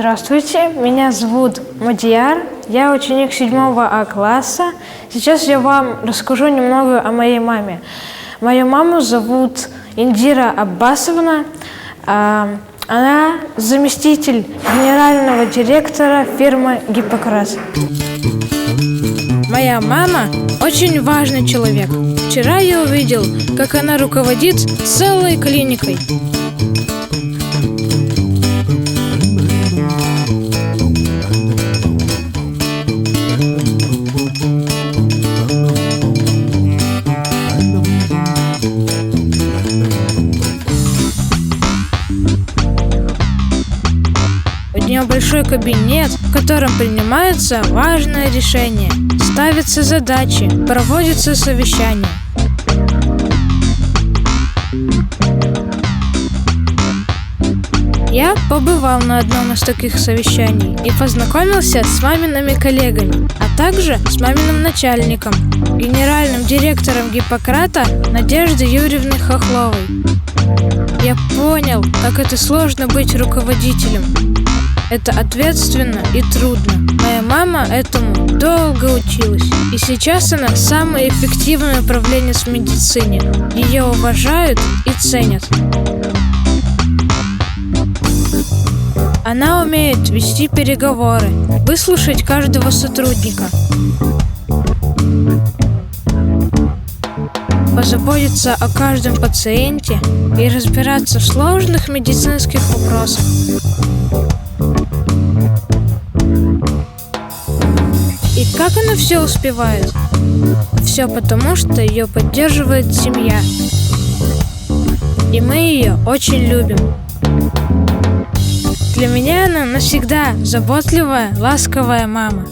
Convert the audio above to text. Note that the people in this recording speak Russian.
Здравствуйте, меня зовут Мадияр, я ученик 7 А класса. Сейчас я вам расскажу немного о моей маме. Мою маму зовут Индира Аббасовна. Она заместитель генерального директора фирмы «Гиппократ». Моя мама очень важный человек. Вчера я увидел, как она руководит целой клиникой. У нее большой кабинет, в котором принимаются важные решения, ставятся задачи, проводятся совещания. Я побывал на одном из таких совещаний и познакомился с мамиными коллегами, а также с маминым начальником, генеральным директором Гиппократа Надеждой Юрьевной Хохловой. Я понял, как это сложно быть руководителем. Это ответственно и трудно. Моя мама этому долго училась. И сейчас она самый эффективный управленец в медицине. Ее уважают и ценят. Она умеет вести переговоры, выслушать каждого сотрудника, позаботиться о каждом пациенте и разбираться в сложных медицинских вопросах. И как она все успевает? Все потому, что ее поддерживает семья. И мы ее очень любим. Для меня она навсегда заботливая, ласковая мама.